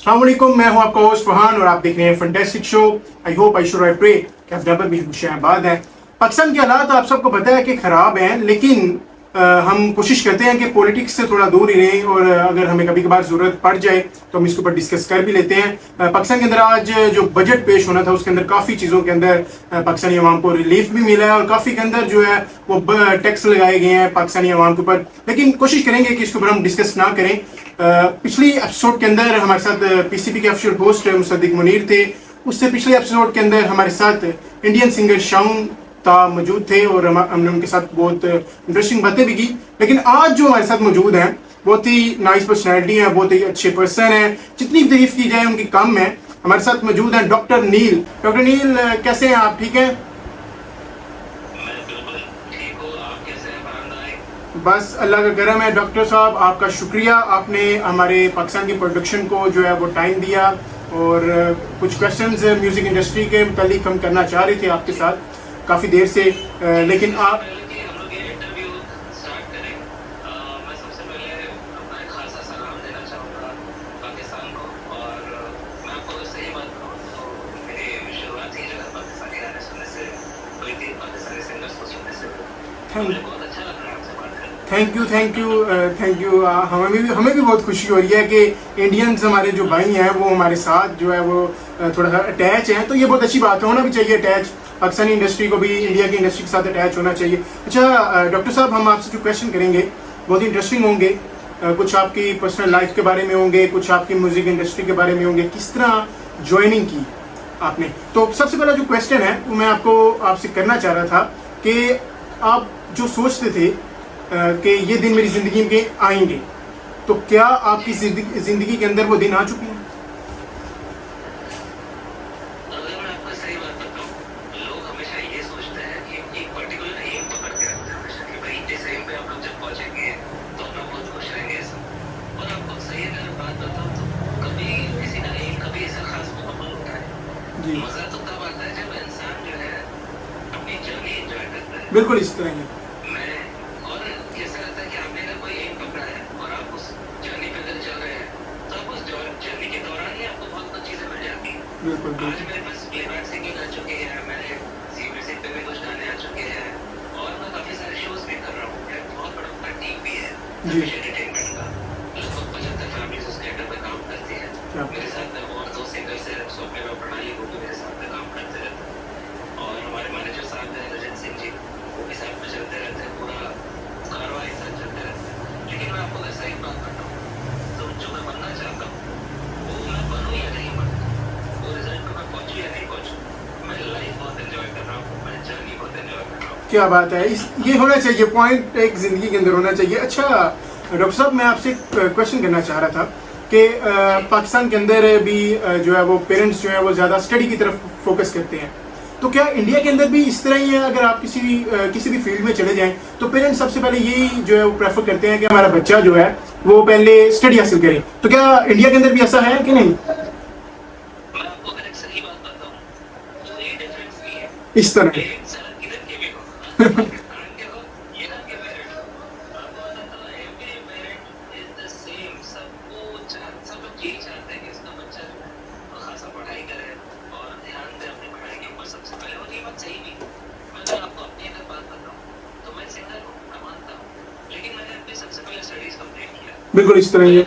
अस्सलाम वालेकुम, मैं हूं आपका होस्ट फरहान और आप देख रहे हैं fantastic show. I hope, I should, I pray कि आप डबल भी खुशियाबाद हैं। पाकिस्तान के हालात आप सबको पता है कि ख़राब हैं, लेकिन हम कोशिश करते हैं कि पॉलिटिक्स से थोड़ा दूर ही रहें और अगर हमें कभी कभार ज़रूरत पड़ जाए तो हम इसके ऊपर डिस्कस कर भी लेते हैं। पाकिस्तान के अंदर आज जो बजट पेश होना था उसके अंदर काफ़ी चीज़ों के अंदर पाकिस्तानी अवाम को रिलीफ भी मिला है और काफ़ी के अंदर जो है वो टैक्स लगाए गए हैं पाकिस्तानी अवाम के ऊपर, लेकिन कोशिश करेंगे कि इसके ऊपर हम डिस्कस ना करें। पिछली एपिसोड के अंदर हमारे साथ पीसीबी के ऑफिशियल होस्ट मुसद्दिक मुनीर थे। उससे पिछले एपिसोड के अंदर हमारे साथ इंडियन सिंगर शाउन मौजूद थे और हमने उनके साथ बहुत इंटरेस्टिंग बातें भी की। लेकिन आज जो हमारे साथ मौजूद हैं बहुत ही नाइस पर्सनैलिटी है, बहुत ही अच्छे पर्सन है, जितनी तारीफ की जाए उनकी कम है। हमारे साथ मौजूद हैं डॉक्टर नील। डॉक्टर नील, कैसे हैं आप? ठीक है, बस अल्लाह का करम है। डॉक्टर साहब, आपका शुक्रिया, आपने हमारे पाकिस्तान की प्रोडक्शन को जो है वो टाइम दिया और कुछ क्वेश्चंस म्यूज़िक इंडस्ट्री के मुतालिक हम करना चाह रहे थे आपके साथ काफ़ी देर से, लेकिन आप थैंक यू। हमें भी बहुत खुशी हो रही है कि इंडियंस हमारे जो भाई हैं वो हमारे साथ जो है वो थोड़ा सा अटैच हैं, तो ये बहुत अच्छी बात है, होना भी चाहिए अटैच। पाकिस्तानी इंडस्ट्री को भी इंडिया की इंडस्ट्री के साथ अटैच होना चाहिए। अच्छा डॉक्टर साहब, हम आपसे जो क्वेश्चन करेंगे बहुत ही इंटरेस्टिंग होंगे। कुछ आपकी पर्सनल लाइफ के बारे में होंगे, कुछ आपकी म्यूज़िक इंडस्ट्री के बारे में होंगे, किस तरह ज्वाइनिंग की आपने। तो सबसे पहला जो क्वेश्चन है वो मैं आपसे करना चाह रहा था कि आप जो सोचते थे कि ये दिन मेरी ज़िंदगी में आएंगे, तो क्या आपकी ज़िंदगी के अंदर वो दिन आ चुके हैं? बिल्कुल इस तरह है। बिल्कुल आज मेरे पास प्लेबैक सिंगिंग आ चुकी है, मैंने ज़ी म्यूजिक पे भी कुछ गाने आ चुके हैं और मैं काफ़ी सारे शोज भी कर रहा हूँ। एक बहुत बड़ा टीम भी है एंटरटेनमेंट का, लगभग 75 फैमिलीज उसके अंडर में काम करती है। मेरे साथ और 2 सिंगर्स हैं, सोफे और प्रणाली, वो भी मेरे साथ में काम करते रहते हैं और हमारे मैनेजर साहब हैं रजत सिंह जी, वो भी साथ में चलते रहते हैं, पूरा कारवां एक साथ चलते रहते हैं। लेकिन मैं आपको वैसा ही बात करता हूँ, तो जो मैं बनना चाहता हूँ वो मैं बनूँ या नहीं बनूँ, रिजल्ट पे मैं पहुंचू या नहीं पहुंचू, मैं लाइफ बहुत एंजॉय कर रहा हूँ, मैं जर्नी बहुत एंजॉय कर रहा हूँ। क्या बात है, ये होना चाहिए, पॉइंट एक ज़िंदगी के अंदर होना चाहिए। अच्छा डॉक्टर साहब, मैं आपसे क्वेश्चन करना चाह रहा था कि पाकिस्तान के अंदर भी जो है वो पेरेंट्स जो है वो ज़्यादा स्टडी की तरफ फोकस करते हैं, तो क्या इंडिया के अंदर भी इस तरह ही है? अगर आप किसी भी फील्ड में चले जाएं तो पेरेंट्स सबसे पहले यही जो है वो प्रेफर करते हैं कि हमारा बच्चा जो है वो पहले स्टडी हासिल करे, तो क्या इंडिया के अंदर भी ऐसा है कि नहीं? इस तरह बिल्कुल इस तरह ही है।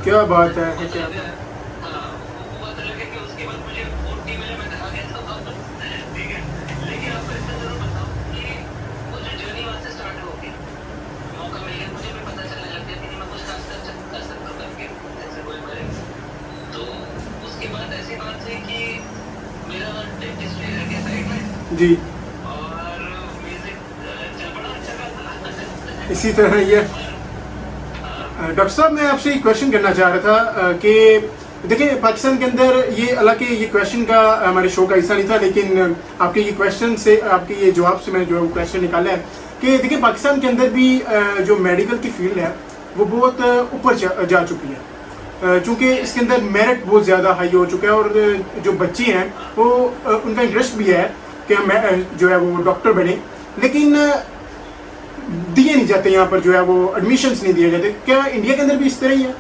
क्या बात है, क्या जी और म्यूजिक बड़ा अच्छा था। इसी तरह ये डॉक्टर साहब, मैं आपसे एक क्वेश्चन करना चाह रहा था कि देखिए पाकिस्तान के अंदर ये, हालांकि ये क्वेश्चन का हमारे शो का हिस्सा नहीं था, लेकिन आपके ये क्वेश्चन से, आपके ये जवाब से मैं जो क्वेश्चन निकाला है कि देखिए पाकिस्तान के अंदर भी जो मेडिकल की फील्ड है वो बहुत ऊपर जा चुकी है, चूँकि इसके अंदर मेरिट बहुत ज़्यादा हाई हो चुका है और जो बच्चे हैं वो उनका इंटरेस्ट भी है कि हम जो है वो डॉक्टर बने, लेकिन दिए नहीं जाते यहाँ पर, जो है वो एडमिशन्स नहीं दिए जाते। क्या इंडिया के अंदर भी इस तरह ही है?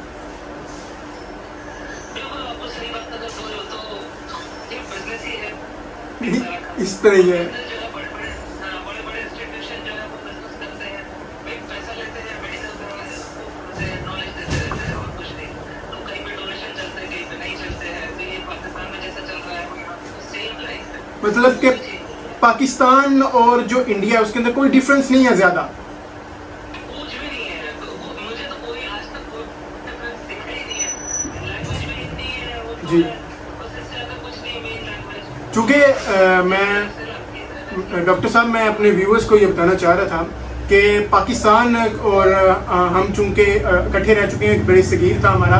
इस तरह ही है। मतलब कि पाकिस्तान और जो इंडिया उसके अंदर कोई डिफरेंस नहीं है ज़्यादा। कुछ भी नहीं है, तो मुझे तो कोई आज तक कोई डिफरेंस दिखा ही नहीं है। लैंग्वेज में हिंदी है, वो जी, बस इससे ज़्यादा कुछ नहीं, मेन लैंग्वेज। चूँकि मैं डॉक्टर साहब, मैं अपने व्यूअर्स को ये बताना चाह रहा था कि पाकिस्तान और हम चूँकि इकट्ठे रह चुके हैं, एक बड़े सगीर था हमारा,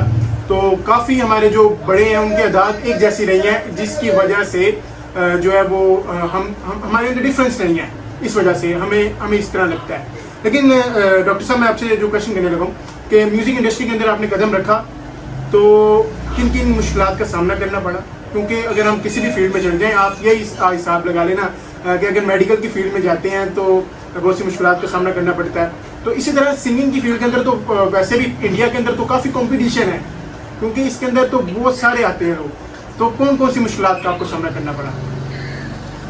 तो काफ़ी हमारे जो बड़े हैं उनकी आदत एक जैसी रही है, जिसकी वजह से जो है वो हम हमारे अंदर डिफरेंस नहीं है, इस वजह से हमें इस तरह लगता है। लेकिन डॉक्टर साहब, मैं आपसे जो क्वेश्चन करने लगा हूँ कि म्यूज़िक इंडस्ट्री के अंदर आपने कदम रखा तो किन किन मुश्किलात का सामना करना पड़ा? क्योंकि अगर हम किसी भी फील्ड में चल जाएँ, आप यही हिसाब लगा लेना कि अगर मेडिकल की फील्ड में जाते हैं तो बहुत सी मुश्किलात का सामना करना पड़ता है। तो इसी तरह सिंगिंग की फील्ड के अंदर तो वैसे भी इंडिया के अंदर तो काफ़ी कॉम्पिटिशन है, क्योंकि इसके अंदर तो बहुत सारे आते हैं लोग। तो कौन कौन सी मुश्किलात का आपको सामना करना पड़ा?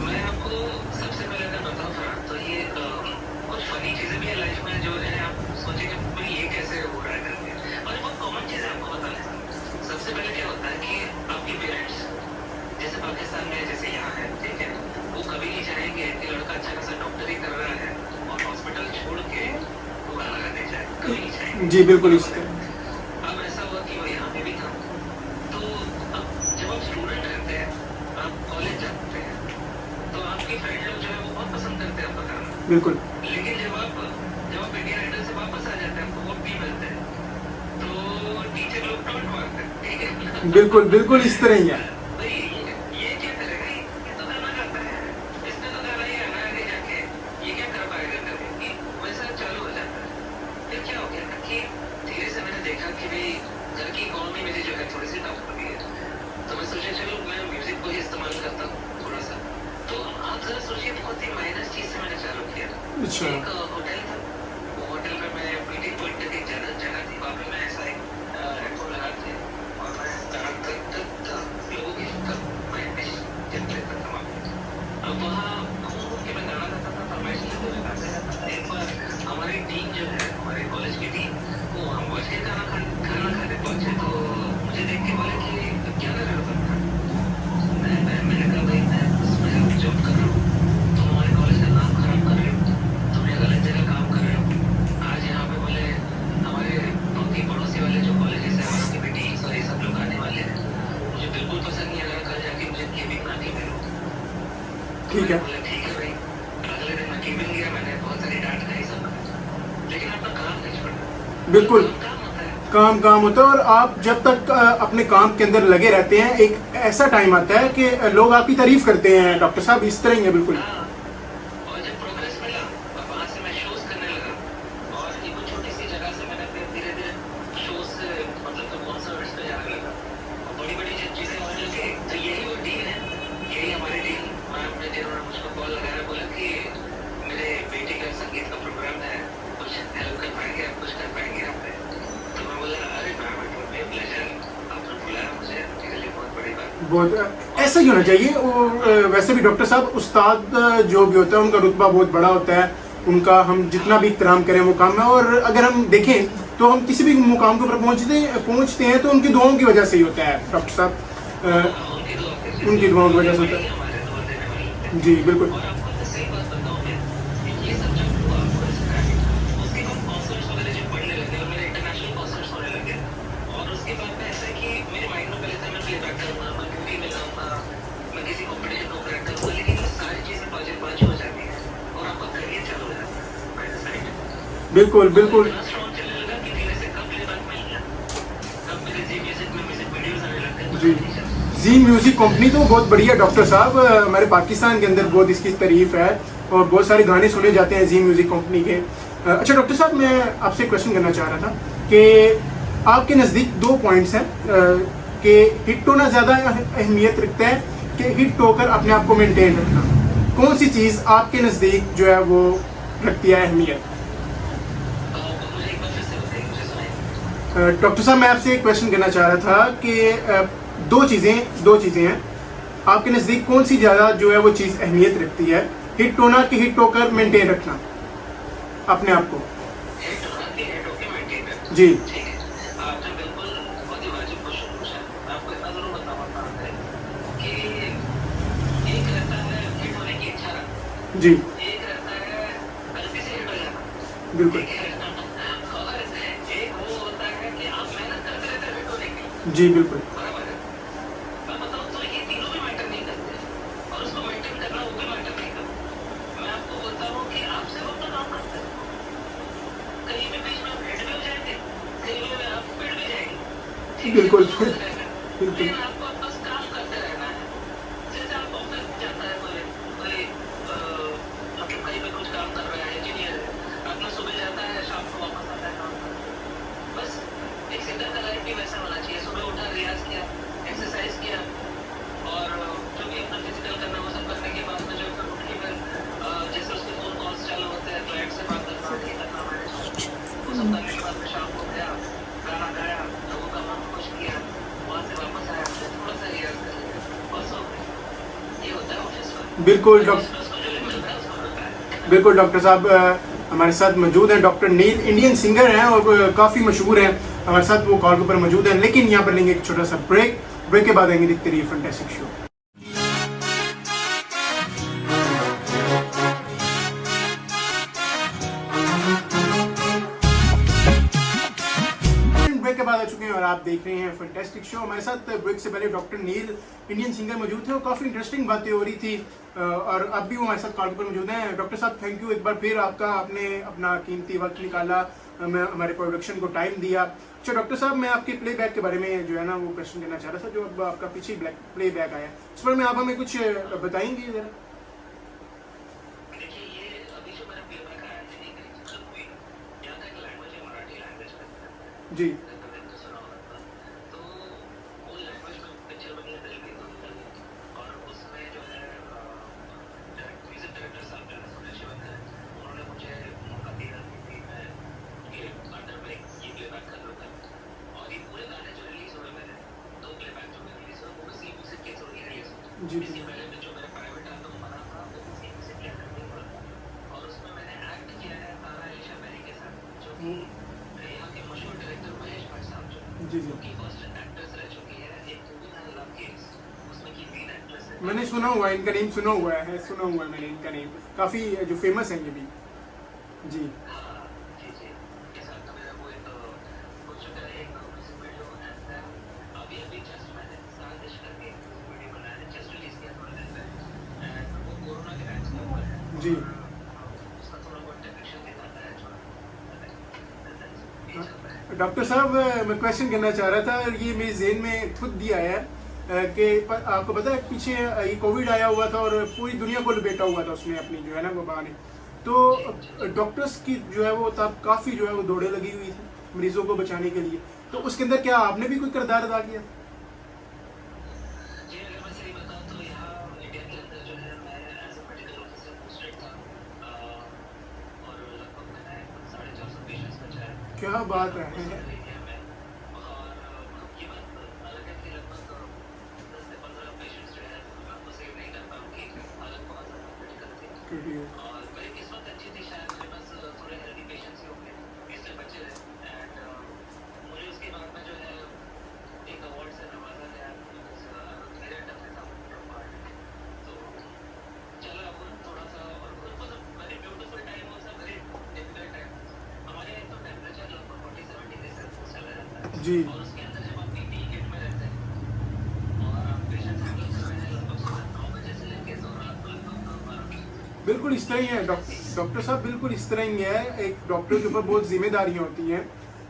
मैं आपको सबसे पहले अगर बताऊँ ना, तो ये कुछ फनी चीज़ें भी है लाइफ में, जो है आप सोचेंगे भाई ये कैसे हो रहा है करके, और बहुत कॉमन चीज़ है आपको बताने। सबसे पहले क्या होता है कि आपके पेरेंट्स, जैसे पाकिस्तान में जैसे यहाँ है, ठीक है, वो कभी नहीं चाहेंगे कि लड़का अच्छा खासा डॉक्टरी कर रहा है और हॉस्पिटल छोड़ के वो गाना गाने जाए, कभी नहीं चाहेंगे। जी बिल्कुल, इस तरह। अब ऐसा हुआ कि वो यहाँ पे भी था, तो अब जब आप स्टूडेंट रहते हैं, आप कॉलेज जाते हैं, तो आपके फ्रेंड लोग जो है वो बहुत पसंद करते हैं आपका गाना। बिल्कुल लेकिन जब आप इंडियन आइडल से वापस आ जाते हैं, आपको वोट नहीं मिलते हैं, तो टीचर लोग टॉन्ट मारते हैं, ठीक है। बिल्कुल बिल्कुल इस तरह ही है। भाई ये क्या करेगा, ये तो गाना गाता है, इसने तो गाना ही गाना आगे जाके, ये क्या कर पाएगा करके, वैसा चालू हो जाता है। फिर क्या हो गया कि धीरे से मैंने देखा कि भाई घर की इकोनॉमी मेरी जो है थोड़ी सी डाउन हो गई है, तो मैं सोचा चलो मैं म्यूजिक को ही इस्तेमाल करता हूँ थोड़ा सा। तो आप जरा सोचिए, बहुत ही माइनस चीज से मैंने चालू किया। अच्छा। एक होटल था, वो होटल में मैं मीटिंग पॉइंट तक एक जगह थी, वहाँ पे मैं ऐसा एक हेडफोन लगा थे और मैं लोगों की मैं जब लेता था वहाँ पे। अब वहाँ घूम के मैं गाना गाता था, फरमाइश लेते हुए गाते जाता था। एक बार हमारी टीम जो है, हमारे कॉलेज की टीम, वो वहाँ पहुँच के खाना खाने पहुँचे, तो मुझे देख के बोले कि क्या कर रहे हो तुम? मैंने कहा भाई मैं उसमें जॉब कर रहा हूँ, तुम हमारे कॉलेज का नाम खराब कर रहे हो, तुम ये गलत जगह काम कर रहे हो। आज यहाँ पे बोले हमारे बाकी पड़ोसी वाले जो कॉलेजेस हैं उसके भी टीम्स और ये सब लोग आने वाले हैं, मुझे बिल्कुल पसंद नहीं आ रहा, कल जाके मुझे केबिन ना नहीं मिलो। ठीक है। बोले ठीक है भाई। अगले दिन मैं केबिन गया, मैंने बहुत सारी डांट खाई सब, लेकिन अपना काम नहीं छोड़ा। बिल्कुल, काम होता है। काम होता है, और आप जब तक अपने काम के अंदर लगे रहते हैं, एक ऐसा टाइम आता है कि लोग आपकी तारीफ करते हैं। डॉक्टर साहब इस तरह ही है बिल्कुल। हाँ, और जब प्रोग्रेस मिला और वहाँ से मैं शोज करने लगा, और एक छोटी सी जगह से मैंने फिर धीरे धीरे शोज मतलब तो कॉन्सर्ट्स पे जाने लगा, और बड़ी बड़ी चीज़ें होने लगी। तो यही वो डीन है, यही हमारी डीन मैम ने, जिन्होंने मुझको कॉल लगाया, बोला कि मेरे बेटे का संगीत का प्रोग्राम है, कुछ हेल्प कर पाएंगे आप, कुछ कर पाएंगे आप? तो मैं बोला अरे ma'am, it would be a pleasure, आपने बुलाया मुझे, मेरे लिए बहुत बड़ी बात। बहुत ऐसा ही होना चाहिए। और वैसे भी डॉक्टर साहब, उस्ताद जो भी होता है उनका रुतबा बहुत बड़ा होता है, उनका हम जितना भी इख्तराम करें वो काम है। और अगर हम देखें तो हम किसी भी मुकाम के ऊपर पहुंचते हैं तो उनकी दुआओं की वजह से ही होता है डॉक्टर साहब, उनकी दुआओं की वजह से होता है। जी बिल्कुल। और आपको तो सही बात बताऊं मैं, ये सब जब हुआ उसके बाद कॉन्सर्ट्स वगैरह जब बढ़ने लगे और मेरे इंटरनेशनल कॉन्सर्ट्स होने लगे, और उसके बाद में ऐसा है कि मेरे माइंड में पहले था मैं प्लेबैक करूँगा, मैं ड्यूटी में जाऊँगा, मैं किसी कॉम्पिटिशन को क्रैक करूँगा, लेकिन ये सारी चीज़ें बाजी हो जाती हैं और आपका करियर चालू हो जाता है बाय द साइड। बिल्कुल बिल्कुल। इतना स्ट्रॉन्ग चलने लगा कि धीरे से कब प्लेबैक में लिया, कब मेरे जी म्यूजिक में म्यूजिक वीडियोस आने लगे, जी म्यूज़िक कंपनी तो बहुत बढ़िया डॉक्टर साहब, हमारे पाकिस्तान के अंदर बहुत इसकी तारीफ है और बहुत सारे गाने सुने जाते हैं जी म्यूज़िक कंपनी के। अच्छा डॉक्टर साहब, मैं आपसे क्वेश्चन करना चाह रहा था कि आपके नज़दीक 2 पॉइंट्स हैं कि हिट होना ज़्यादा अहमियत रखता है कि हिट होकर अपने आप को मेंटेन रखना। कौन सी चीज़ आपके नज़दीक जो है वो रखती है अहमियत? मुझे एक बार फिर से बताइए, मुझे सुनाइए। डॉक्टर साहब, मैं आपसे एक क्वेश्चन करना चाह रहा था कि दो चीज़ें हैं, आपके नज़दीक कौन सी ज़्यादा जो है वो चीज़ अहमियत रखती है, हिट होना कि हिट होकर मेंटेन रखना अपने आप को? हिट होना कि हिट होके मेंटेन करना। जी ठीक है, आपने बिल्कुल बहुत ही वाजिब क्वेश्चन पूछा है। मैं आपको इतना ज़रूर बताना है कि एक रहता है हिट होने की इच्छा रखना, जी एक रहता है गलती से हिट हो जाना, बिल्कुल। ठीक है? और एक वो होता है कि आप मेहनत करते रहते हैं हिट होने के लिए, जी बिल्कुल। बराबर है? मैं बताऊँ तो ये तीनों भी मैटर नहीं करते और उसको मेंटेन करना वो भी मैटर नहीं करता। मैं आपको बोलता हूँ कि आप सिर्फ अपना काम करते हैं। कहीं भी बीच में आप हिट भी हो जाएंगे, कहीं भी आप पिट भी जाएंगे, ठीक है? बिल्कुल कुछ होता रहेगा, बिल्कुल। लेकिन आपको बस काम करते रहना है। जैसे आप ऑफिस जाता है कोई कोई मतलब कहीं पे कुछ काम कर रहा है, इंजीनियर है, अपना सुबह जाता है, शाम को वापस आता है काम करके। बस एक सिंगर का लाइफ भी वैसा होना चाहिए। सुबह उठा, रियाज किया, एक्सरसाइज किया और जो भी अपना फिजिकल करना वो सब करने के बाद में जो फिर उठ के फिर जैसे उसके फोन कॉल्स चालू होते हैं, क्लाइंट से बात करना, ये करना, मैनेज वो सब करने के बाद में शाम को गया, गाना गाया, लोगों का मन खुश किया, वहाँ से वापस आया, फिर थोड़ा सा रियाज कर लिया, बस हो गया। ये होता है ऑफिस वर्क। बिल्कुल और इसमें उसको जो भी मिलता है उसको मिलता है। बिल्कुल डॉक्टर साहब, हमारे साथ मौजूद हैं डॉक्टर नील, इंडियन सिंगर हैं और काफ़ी मशहूर हैं, हमारे साथ वो कॉल के ऊपर मौजूद हैं। लेकिन यहाँ पर लेंगे एक छोटा सा ब्रेक के बाद आएंगे देखते रहिए फैंटास्टिक शो। ब्रेक के बाद आ चुके हैं और आप देख रहे हैं फैंटास्टिक शो। हमारे साथ ब्रेक से पहले डॉक्टर नील, इंडियन सिंगर, मौजूद थे और काफ़ी इंटरेस्टिंग बातें हो रही थी और अब भी वो हमारे साथ कॉल पर मौजूद हैं। डॉक्टर साहब, थैंक यू एक बार फिर, आपका आपने अपना कीमती वक्त निकाला, हमारे प्रोडक्शन को टाइम दिया। अच्छा डॉक्टर साहब, मैं आपके प्लेबैक के बारे में जो है ना वो क्वेश्चन करना चाह रहा था, जो अब आपका पीछे प्लेबैक आया, उस पर में आप हमें कुछ बताएंगे ज़रा? देखिए, ये अभी जो मेरा प्लेबैक आया है, ये करीब से मूवी यहाँ का एक लैंग्वेज है, मराठी लैंग्वेज का। जी तो सुना होगा, तो वो लैंग्वेज में पिक्चर बनी है तेलुगु में, और उसमें जो है म्यूजिक डायरेक्टर साहब जो है सुनील शिवन है, उन्होंने मुझे मौका दिया कि मैं उनके अंडर में ये प्लेबैक कर लूँगा। और ये पूरे गाने जो रिलीज हुए मेरे 2 प्लेबैक जो रिलीज हुए वो सी म्यूजिक के थ्रू ही रिलीज हुए। जी इसके पहले में जो मेरा प्राइवेट एल्बम बना था वो सी म्यूजिक के अंडर नहीं हुआ था, और उसमें मैंने एक्ट किया है तारा अलीशा मेरी के साथ, जो कि यहाँ के मशहूर डायरेक्टर महेश भट्ट साहब जी जो कि फर्स्ट एक्ट्रेस रह चुकी है। एक मूवी था लव केस, उसमें की लीड एक्ट्रेस है। मैंने सुना हुआ है इनका नेम, सुना हुआ है मैंने इनका नेम, काफ़ी जो फेमस है ये भी। जी हाँ, जी जी, के साथ तो मेरा वो एक हो चुका है एक म्यूजिक वीडियो, एंड अभी जस्ट मैंने साजिश करके एक म्यूजिक वीडियो बनाया है, जस्ट रिलीज किया थोड़े दिन पहले, एंड वो कोरोना के टाइम के ऊपर है। जी उसका थोड़ा बहुत टेक्निशियन दिखाता है, ये चल रहा है। डॉक्टर साहब, मैं क्वेश्चन करना चाह रहा था, ये मेरे जेहन में खुद दिया है कि आपको पता है पीछे ये कोविड आया हुआ था और पूरी दुनिया को लपेटा हुआ था उसने अपनी जो है ना वबा ने, तो डॉक्टर्स की जो है वो तब काफ़ी जो है वो दौड़े लगी हुई थी मरीजों को बचाने के लिए, तो उसके अंदर क्या आपने भी कोई किरदार अदा किया? जी, अगर मैं सही बताऊँ तो यहाँ इंडिया के अंदर जो है मैं as a medical officer posted था, और लगभग मैंने 450 पेशेंट्स बचाए। क्या बात है। एरिया में, और ये बात अलग है कि लगभग 10 से 15 पेशेंट्स जो है आपको सेव नहीं कर पाऊँ कि हालत बहुत ज़्यादा क्रिटिकल थी, और मेरी किस्मत अच्छी थी, शायद मेरे पास थोड़े हेल्दी पेशेंट्स ही होंगे इसलिए बचे रहे। एंड मुझे उसके बाद में जो है एक अवार्ड से नवाजा गया, मेरे टफ था पार्ट, तो चला वो थोड़ा सा, और मतलब very beautiful time, also very difficult time. हमारे यहाँ तो टेम्परेचर लगभग 47 डिग्री सेल्सियस चला जाता है, जी और उसके अंदर जब आप पीपीई किट में रहते हैं और आप पेशेंट्स हैंडल कर रहे हैं लगभग सुबह 9 बजे से लेकर तो रात को लगभग 12 बजे। बिल्कुल इस तरह ही है डॉक्टर साहब, बिल्कुल इस तरह ही है। एक डॉक्टर के ऊपर बहुत जिम्मेदारियां होती हैं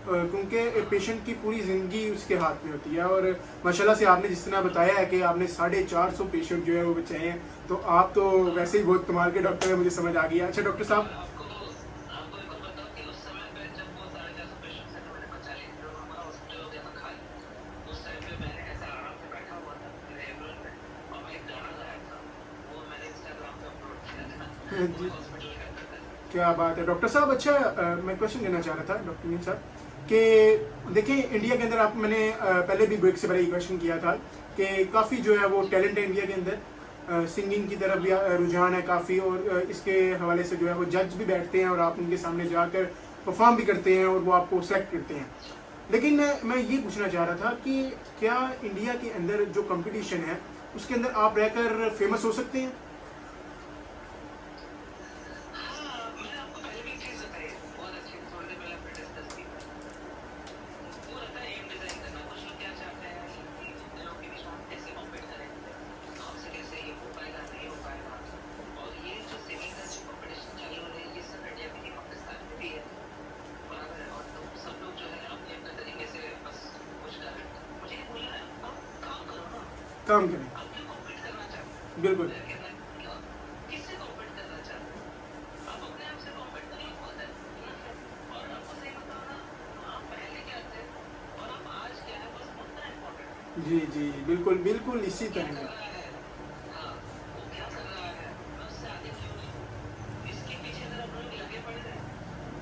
क्योंकि पेशेंट की पूरी ज़िंदगी उसके हाथ में होती है। और माशाल्लाह से आपने जिस तरह बताया है कि आपने 450 पेशेंट जो है वो बचाए हैं, तो आप तो वैसे ही बहुत कमाल के डॉक्टर हैं, मुझे समझ आ गया। अच्छा डॉक्टर साहब, आपको एक और बताऊं कि उस समय पे जब वो 450 पेशेंट से मैंने बचा लिए, जब हमारा हॉस्पिटल हो गया था खाली, उस टाइम पे मैंने ऐसा आराम से बैठा हुआ था मेरे एम्बुलेंस में, और मैं एक गाना गाया था, वो मैंने इंस्टाग्राम पे अपलोड किया था, जी हॉस्पिटल के अंदर था। क्या बात है डॉक्टर साहब। अच्छा मैं क्वेश्चन करना चाह रहा था डॉक्टर मीर साहब कि देखिए इंडिया के अंदर मैंने पहले भी ब्रेक से पहले ये क्वेश्चन किया था कि काफ़ी जो है वो टैलेंट है इंडिया के अंदर, सिंगिंग की तरफ भी रुझान है काफ़ी, और इसके हवाले से जो है वो जज भी बैठते हैं और आप उनके सामने जाकर परफॉर्म भी करते हैं और वो आपको सेलेक्ट करते हैं। लेकिन मैं ये पूछना चाह रहा था कि क्या इंडिया के अंदर जो कंपटीशन है उसके अंदर आप रहकर फेमस हो सकते हैं? हाँ, मैंने आपको पहले भी एक चीज़ बताई है, बहुत अच्छी, थोड़ी देर पहले आपने डिस्कस की था। वो रहता है एम डिज़ाइन करना, कुछ लोग क्या चाहते हैं कि दूसरे लोगों के बीच में हम कैसे कॉम्पीट करें, हमसे कैसे ये हो पाएगा, नहीं हो पाएगा। और ये जो सिंगिंग का जो कॉम्पिटिशन चालू हो रही है, ये सब इंडिया में नहीं, पाकिस्तान में भी है, बराबर है। और तो सब लोग जो है अपने अपने तरीके से बस कुछ कर रहे हैं। मुझे ये बोलना है, आप काम करो ना, काम करें, आप क्यों कॉम्पीट करना चाहते हैं? बिल्कुल। मेरा कहना है, क्यों? किससे कॉम्पीट करना चाहते हैं? आप अपने आप से कॉम्पीट करिए, बहुत है। और आपको सही बताओ ना, आप पहले क्या थे और आप आज क्या है, बस उतना इम्पोर्टेंट है। जी जी बिल्कुल बिल्कुल इसी क्या तरह कर है। रहा है? हाँ, वो क्या कर रहा है? मैं उससे आगे क्यों नहीं हूँ? इसके पीछे अगर हम लोग लगे पड़े रहे,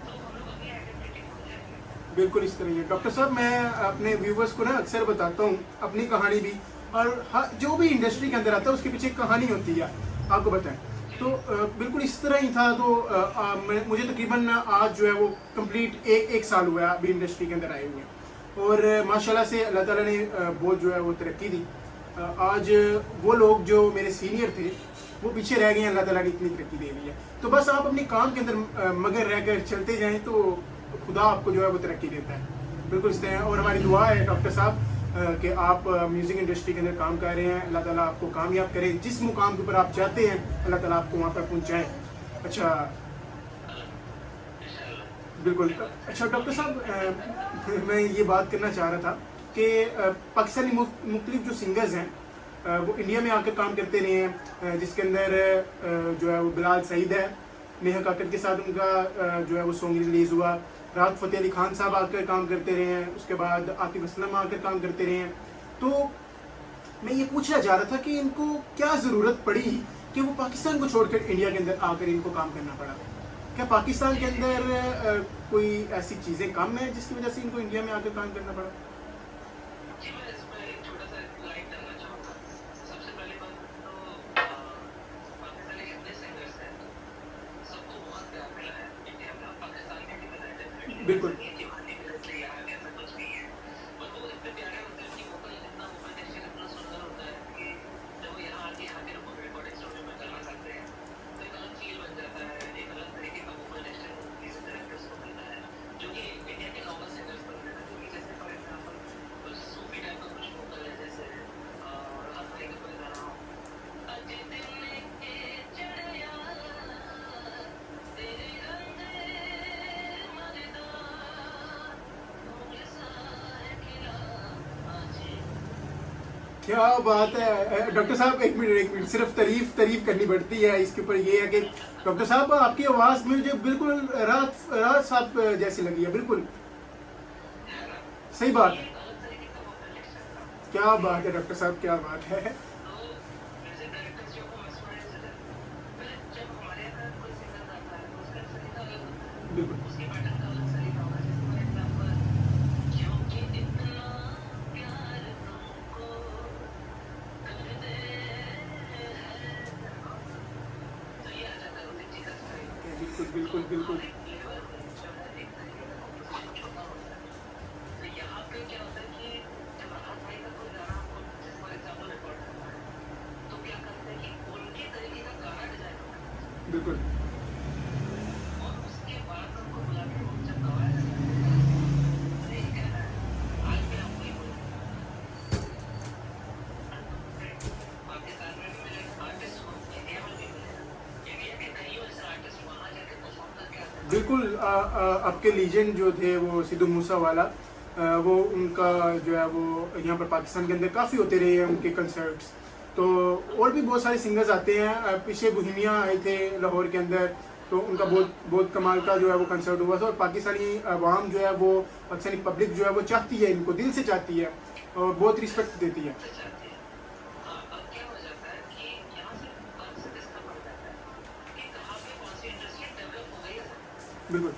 तो हम लोग अपनी आइडेंटिटी भूल जाएंगे। बिल्कुल इस तरह ही है डॉक्टर साहब। मैं अपने व्यूवर्स को ना अक्सर बताता हूँ अपनी कहानी भी, और जो भी इंडस्ट्री के अंदर आता है उसके पीछे एक कहानी होती है, आपको बताएं। तो बिल्कुल इस तरह ही था। तो मुझे तकरीबन आज जो है वो कंप्लीट एक साल हुआ है अभी इंडस्ट्री के अंदर आए हुए हैं, और माशाल्लाह से अल्लाह ताला ने बहुत जो है वो तरक्की दी। आज वो लोग जो मेरे सीनियर थे वो पीछे रह गए हैं, अल्लाह ताला ने इतनी तरक्की दे दी है। तो बस आप अपने काम के अंदर मगर रह कर चलते जाएं तो खुदा आपको जो है वो तरक्की देता है। बिल्कुल इस तरह। और हमारी दुआ है डॉक्टर साहब कि आप म्यूज़िक इंडस्ट्री के अंदर काम कर रहे हैं, अल्लाह ताला आपको कामयाब करे, जिस मुकाम के ऊपर आप चाहते हैं अल्लाह ताला आपको वहाँ पर पहुँचाए। अच्छा बिल्कुल। अच्छा डॉक्टर साहब मैं ये बात करना चाह रहा था कि पाकिस्तानी मुख्तलिफ जो सिंगर्स हैं वो इंडिया में आकर काम करते रहे हैं, जिसके अंदर जो है वो बिलाल सईद है, नेहा काकड़ के साथ उनका जो है वो सॉन्ग रिलीज़ हुआ। राहत फ़तेह अली खान साहब आकर काम करते रहे हैं, उसके बाद आतिफ असलम आकर काम करते रहे हैं। तो मैं ये पूछना चाह रहा था कि इनको क्या ज़रूरत पड़ी कि वो पाकिस्तान को छोड़कर इंडिया के अंदर आकर इनको काम करना पड़ा? क्या पाकिस्तान के अंदर कोई ऐसी चीज़ें कम हैं जिसकी वजह से इनको इंडिया में आकर काम करना पड़ा? जी, मैं इसमें एक छोटा-सा लाइन डालना चाहूँगा। सबसे पहली बात तो पाकिस्तानी जितने सिंगर्स हैं, सबको बहुत प्यार मिला है इंडिया में, और पाकिस्तान में भी मिला है डेफिनेटली। बिल्कुल। ये दीवानी के लिए यहाँ पे ऐसा कुछ नहीं है। और वो इतने प्यारे होते हैं, उनकी वोकल इतना वोकल टेक्सचर इतना सुंदर होता है कि जब वो यहाँ आके रिकॉर्डिंग स्टूडियो में गाना गाते हैं, तो एक अलग फील बन जाता है, एक अलग तरीके का वोकल टेक्सचर म्यूजिक डायरेक्टर्स को मिलता है, जो कि इंडिया के नॉर्मल सिंगर्स को नहीं मिलता। क्योंकि जैसे फॉर एग्जाम्पल कुछ सूफी टाइप का कुछ वोकल है, जैसे राहत फ़तेह का कोई गाना हो, अज दिल के चढ़िया तेरे रंग मरदा फूल सा खिला आज। क्या बात है डॉक्टर साहब। एक मिनट सिर्फ तारीफ करनी पड़ती है इसके ऊपर। ये है कि डॉक्टर साहब आपकी आवाज़ में मुझे बिल्कुल राहत साहब जैसी लगी है, बिल्कुल सही बात ये है। एक अलग तरीके का वोकल टेक्सचर था। क्या बात है डॉक्टर साहब, क्या बात है। तो म्यूजिक डायरेक्टर्स जो को mesmerize हो जाते हैं। पहले जब हमारे यहाँ कोई सिंगर गाता है तो उसका सलीका अलग होता है, बिल्कुल उसके पैटर्न का अलग सलीका होगा। जैसे फॉर एग्जाम्पल, क्योंकि इतना प्यार तुमको करते हैं, तो ये आ जाता है उदित जी का स्टाइल। बिल्कुल बिल्कुल बिल्कुल। हर एक लेवल में जो है एक तरीके का कॉम्पोजिशन छोटा होता है। तो यहाँ पे क्या होता है कि जब राहत भाई का कोई गाना आपको जैसे फॉर एग्जाम्पल रिकॉर्ड करना है, तो क्या करते हैं कि उनके तरीके का गाना डिजाइन होता है, बिल्कुल और उसके बाद उनको बुला के वो जब गवाया जाता है, तो यही कहना है आज भी हम वही बोलेंगे। पाकिस्तान में भी मिले आर्टिस्ट को इंडिया में भी मिलेगा, इंडिया के कई ऐसे आर्टिस्ट वहाँ जाके परफॉर्म करके आते हैं। बिल्कुल आपके लीजेंड जो थे वो सिद्धू मूसा वाला, वो उनका जो है वो यहाँ पर पाकिस्तान के अंदर काफ़ी होते रहे हैं उनके कंसर्ट्स। तो और भी बहुत सारे सिंगर्स आते हैं। पीछे बोहेमिया आए थे लाहौर के अंदर, तो उनका बहुत कमाल का जो है वो कंसर्ट हुआ था। और पाकिस्तानी अवाम जो है वो, पाकिस्तानी पब्लिक जो है वो चाहती है, इनको दिल से चाहती है और बहुत रिस्पेक्ट देती है। बिल्कुल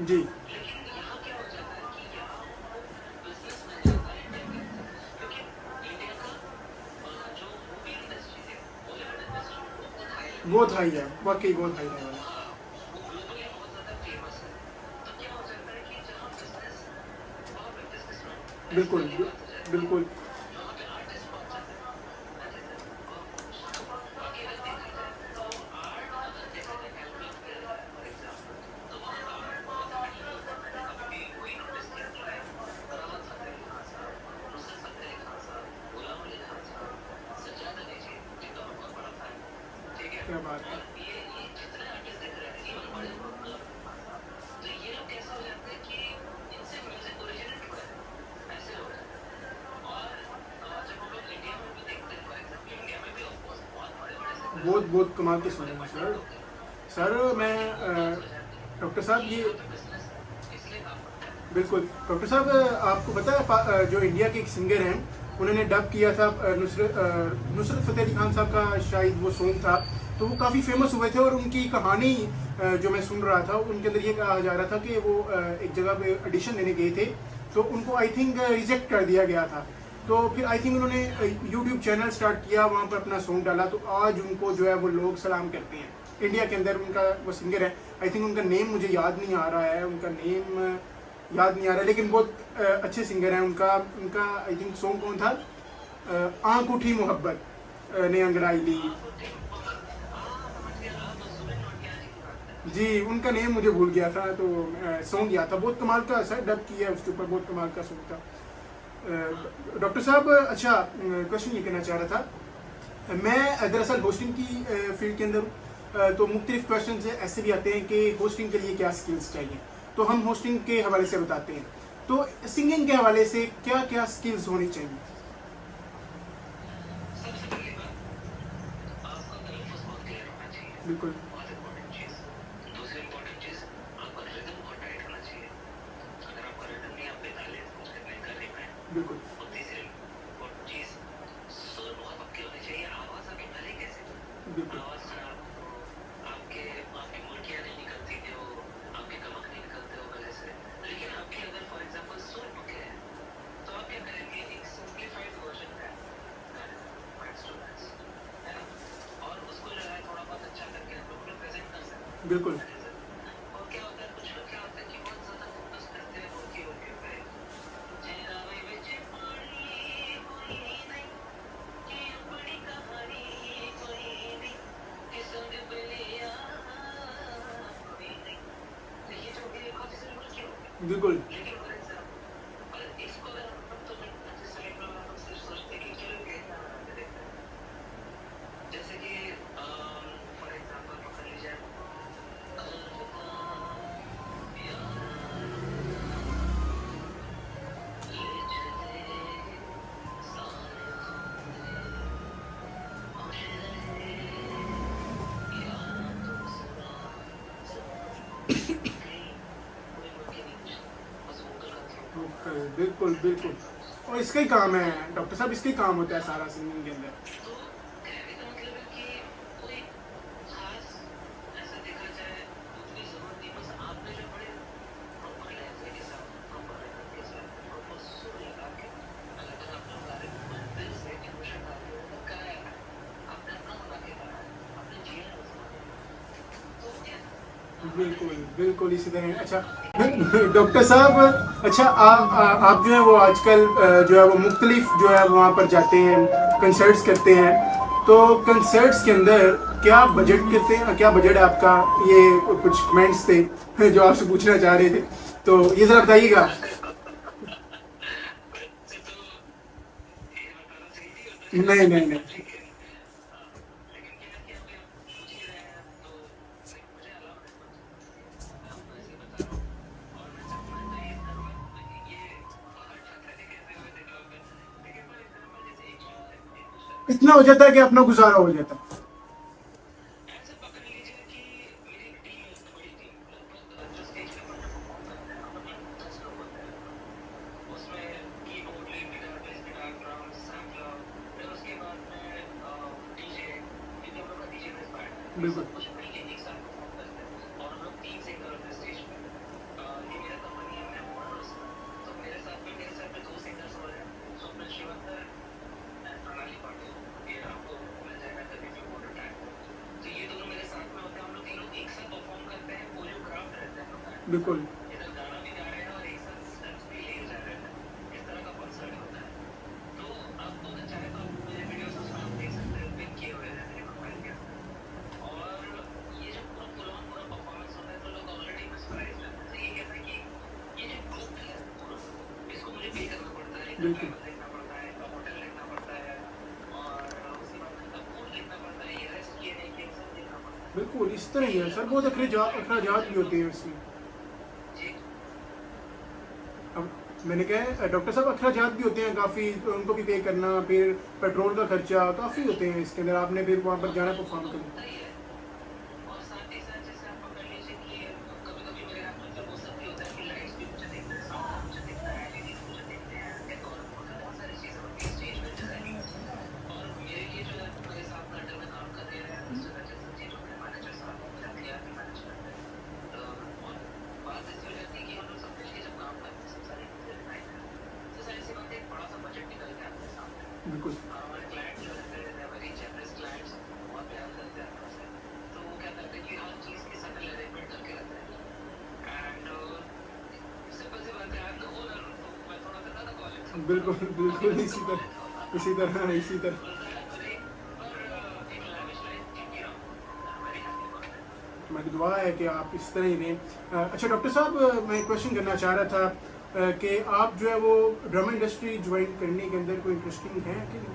जी बहुत हाई है, वाकई बहुत हाई है। बिल्कुल बिल्कुल क्या बात है। बहुत कमाल के सुने हैं सर। मैं डॉक्टर साहब ये बिल्कुल डॉक्टर साहब, आपको पता है जो इंडिया के एक सिंगर हैं, उन्होंने डब किया था नुसरत फतेह अली खान साहब का शायद वो सॉन्ग था, तो वो काफ़ी फेमस हुए थे। और उनकी कहानी जो मैं सुन रहा था, उनके अंदर ये कहा जा रहा था कि वो एक जगह पे ऑडिशन देने गए थे, तो उनको आई थिंक रिजेक्ट कर दिया गया था। तो फिर आई थिंक उन्होंने यूट्यूब चैनल स्टार्ट किया, वहाँ पर अपना सॉन्ग डाला, तो आज उनको जो है वो लोग सलाम करते हैं। इंडिया के अंदर उनका वो सिंगर है, आई थिंक उनका नेम मुझे याद नहीं आ रहा है, लेकिन बहुत अच्छे सिंगर हैं। उनका आई थिंक सॉन्ग कौन था, आँख उठी मोहब्बत ने अंगड़ाई ली जी, उनका नेम मुझे भूल गया था, तो सॉन्ग याद था। बहुत कमाल का सर डब किया उसके ऊपर, बहुत कमाल का सॉन्ग था। डॉक्टर साहब, अच्छा क्वेश्चन ये कहना चाह रहा था, मैं दरअसल होस्टिंग की फील्ड के अंदर हूँ, तो मुख्तलिफ क्वेश्चन ऐसे भी आते हैं कि होस्टिंग के लिए क्या स्किल्स चाहिए, तो हम होस्टिंग के हवाले से बताते हैं। तो सिंगिंग के हवाले से क्या क्या स्किल्स होनी चाहिए? बिल्कुल बिल्कुल बिल्कुल बिल्कुल बिल्कुल बिल्कुल बिल्कुल। और इसका ही काम है डॉक्टर साहब, इसका ही काम होता है सारा सिंगिंग के अंदर। बिल्कुल बिल्कुल इसी तरह। अच्छा डॉक्टर साहब, अच्छा आप जो है वो आजकल जो है वो मुख्तलिफ जो है वहाँ पर जाते हैं, कंसर्ट्स करते हैं, तो कंसर्ट्स के अंदर क्या बजट कितने, क्या बजट है आपका? ये कुछ कमेंट्स थे जो आपसे पूछना चाह रहे थे, तो ये जरा बताइएगा। वैसे तो ये बताना सही नहीं होता है, नहीं नहीं नहीं, लेकिन लेकिन क्या है कि अभी आप पूछ ही रहे हैं तो लाइक मुझे अलाउ है कुछ, मैं आपको ऐसे ही बता रहा हूँ। और मैं चाहूँगा तो ये करूँगा, ये बाहर जाकर के कैसे हुए देखा होगा। लेकिन फॉर एग्जाम्पल जैसे एक कुछ इतना हो जाता है कि अपना गुजारा हो जाता है। ऐसे पकड़ लीजिए कि मेरी एक टीम है, इतनी बड़ी टीम, लगभग जो स्टेज के ऊपर जो परफॉर्म करते हैं हम लोग 10 लोग होते हैं लगभग। उसमें keyboard, lead guitar, bass guitar, drums, sampler, फिर उसके बाद में डीजे, क्योंकि हम लोग का डीजे बेस बैंड है, ये बिल्कुल सब कुछ मिलके एक साथ परफॉर्म करते हैं। और हम लोग 3 सिंगर होते हैं स्टेज पे। ये मेरा कंपनी है, मैं हूँ ओनर उसका। तो मेरे साथ में 2 सिंगर्स और हैं, स्वप्निल श्रीवास्तव एंड प्रणाली पाटिल। ये आपको मिल जाएगा कभी भी वोटर टैग पे। तो ये दोनों मेरे साथ में होते हैं, हम लोग तीनों एक साथ परफॉर्म करते हैं, कोरियोग्राफ रहते हैं हम लोग बैंड के साथ। बिल्कुल इधर गाना भी गा रहे हैं और एक साथ स्टेप्स भी ले जा रहे हैं। इस तरह का कॉन्सर्ट होता है। तो आप अगर चाहे तो आप मेरे वीडियोस उसमें आप देख सकते हैं, पिन किए हुए हैं मेरे प्रोफाइल के अंदर। और ये जो पूरा फुल ऑन पूरा परफॉर्मेंस होता है तो लोग ऑलरेडी mesmerized रहते हैं। तो ये कहता है कि ये जो ग्रुप है पूरा, इसको मुझे पे करना पड़ता है, इनका बिल्कुल ट्रैवल देखना पड़ता है, इनका होटल देखना पड़ता है, और उसके बाद इनका फूड देखना पड़ता है, ये रेस्ट किए नहीं किए सब देखना पड़ता है। बिल्कुल इस तरह तो ही ये है सर, सारा बहुत कुछ मैनेज करके अखराजात भी होते हैं इसमें। जी अब मैंने कहा है, डॉक्टर साहब अखराजात भी होते हैं काफ़ी, उनको भी पे करना, फिर पेट्रोल का खर्चा काफ़ी होते हैं इसके अंदर, आपने फिर वहाँ पर जाना वो परफॉर्म तो करना। होता ही है। और साथ ही साथ जैसे आप पकड़ लीजिए कि कभी-कभी मेरे हाथ में फिर वो सब भी होता है कि लाइट्स भी मुझे देखना है, साउंड मुझे देखना है, एलईडीज़ मुझे देखने हैं, डेकोर होता है, बहुत सारी चीज़ें होती हैं स्टेज में डिज़ाइनिंग। और मेरे लिए जो है मेरे साथ में अंडर में काम कर रहे हैं मिस्टर रजत सर जी, जो मेरे मैनेजर साहब हैं, मेरे हथियार के मैनेज करते हैं। और बात ऐसी हो जाती है कि हम लोग सब मिलके जब काम करते हैं, सब सारी चीज़ें डिज़ाइन करते हैं, तो ज़ाहिर-सी बात है एक बड़ा सा बजट निकल के आता है सामने। बिल्कुल और हमारे क्लाइंट जो रहते हैं, they are very generous clients, बहुत प्यार करते हैं हमसे। तो वो क्या करते हैं कि हर चीज़ की सेटल अरेंजमेंट करके रखते हैं। एंड सिंपल सी बात है, आई एम द ओनर, तो मैं थोड़ा सा ज़्यादा कॉल लेता हूँ। बिल्कुल कभी बिल्कुल कभी इसी कम तरह लेता हूँ, इसी तरह इसी तरह। मिलता है तो नहीं, पर एक लाविश लाइफ जीती हूँ। I am very happy about it. मेरी दुआ है कि आप इस तरह ही रहें। अच्छा डॉक्टर साहब, मैं क्वेश्चन करना चाह रहा था कि आप जो है वो ड्रामा इंडस्ट्री ज्वाइन करने के अंदर कोई इंटरेस्टिंग है कि नहीं?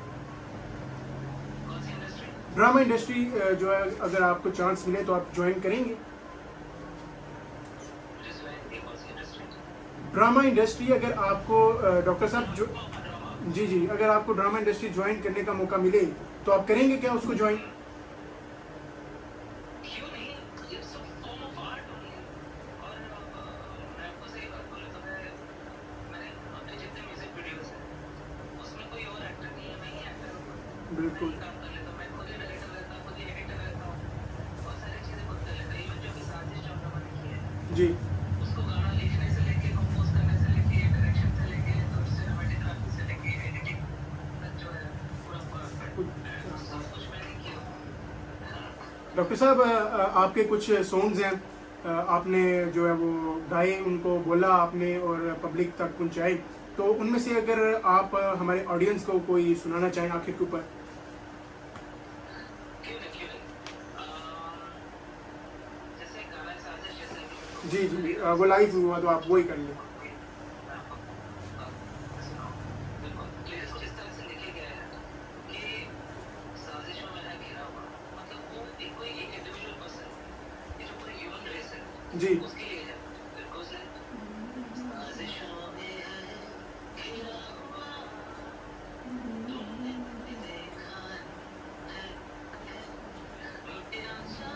कौन सी इंडस्ट्री? ड्रामा इंडस्ट्री जो है, अगर आपको चांस मिले तो आप ज्वाइन करेंगे? मुझे सुनाई नहीं दी, कौन सी इंडस्ट्री? ड्रामा इंडस्ट्री अगर आपको डॉक्टर साहब जो, ड्रामा। जी जी, अगर आपको ड्रामा इंडस्ट्री ज्वाइन करने का मौका मिले तो आप करेंगे क्या उसको ज्वाइन? क्यों नहीं? It's a form of art only. और मैं आपको सही बात बोलूँ तो मैंने अपने जितने म्यूजिक वीडियोस हैं उसमें कोई और एक्टर नहीं है, मैं ही एक्टर हूँ। मैं बिल्कुल ही काम कर लेता हूँ, मैं खुद ही डायरेक्टर रहता हूँ, खुद ही एडिटर रहता हूँ, बहुत सारी चीज़ें खुद कर लेता हूँ। इवन जो भी साजिश जो हम लोगों ने की है, जी उसको गाना लिखने से लेके, कंपोज करने से लेके, डायरेक्शन से लेके, तो सिनेमेटोग्राफी से लेके, एडिटिंग तक जो है पूरा परफेक्ट, एंड सब कुछ मैंने किया हुआ है। डॉक्टर साहब, आपके कुछ सॉन्ग्स हैं, आपने जो है वो गाए, उनको बोला आपने और पब्लिक तक पहुंचाए, तो उनमें से अगर आप हमारे ऑडियंस को कोई सुनाना चाहें आखिर के ऊपर। क्यों नहीं, क्यों नहीं। जैसे गाना साजिश, जैसे अभी मेरे को जी जी, सुनाई वो लाइव हुआ तो आप वही कर लें। मैं आपको सुनाऊँ। बिल्कुल लिरिक्स जिस तरह से लिखे गए हैं कि साजिशों में है घिरा हुआ, मतलब वो एक कोई एक इंडिविजुअल पर्सन, ये जो पूरी ह्यूमन रेस है जी उसके लिए है। इट गोज़ लाइक साजिशों में है घिरा हुआ, तुमने कभी देखा है लुटिया सा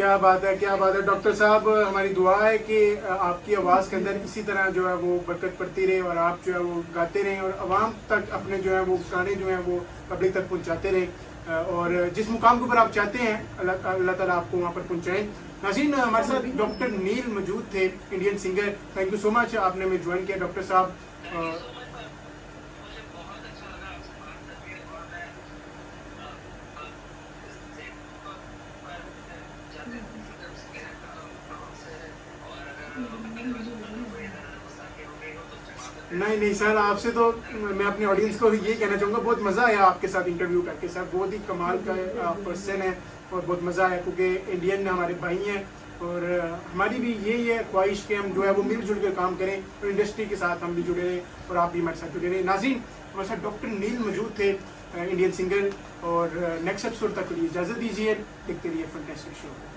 क्या बात है, क्या बात है डॉक्टर साहब। हमारी दुआ है कि आपकी आवाज़ के अंदर इसी तरह जो है वो बरकत पड़ती रहे और आप जो है वो गाते रहें और आवाम तक अपने जो है वो गाने जो हैं वो पब्लिक तक पहुंचाते रहें और जिस मुकाम के ऊपर आप चाहते हैं अल्लाह ताला आपको वहाँ पर पहुँचाएँ। नाज़रीन, हमारे साथ डॉक्टर नील मौजूद थे, Indian singer. Thank you so much, आपने हमें ज्वाइन किया डॉक्टर साहब। मुझे बहुत अच्छा लगा आपसे बात करके और मैं इससे जाते और नहीं सर, आपसे तो मैं अपने ऑडियंस को ये कहना चाहूँगा बहुत मज़ा आया आपके साथ इंटरव्यू करके सर। बहुत ही कमाल का पर्सन है और बहुत मज़ा आया क्योंकि इंडियन हमारे भाई हैं और हमारी भी यही है ख्वाहिश कि हम जो है वो मिलजुल कर काम करें और इंडस्ट्री के साथ हम भी जुड़े रहें और आप भी हमारे साथ जुड़े रहें। नाज़रीन, हमारे साथ डॉक्टर नील मौजूद थे, इंडियन सिंगर। और नेक्स्ट एपिसोड तक के लिए इजाज़त दीजिए, देखते रहिए फैंटास्टिक शो।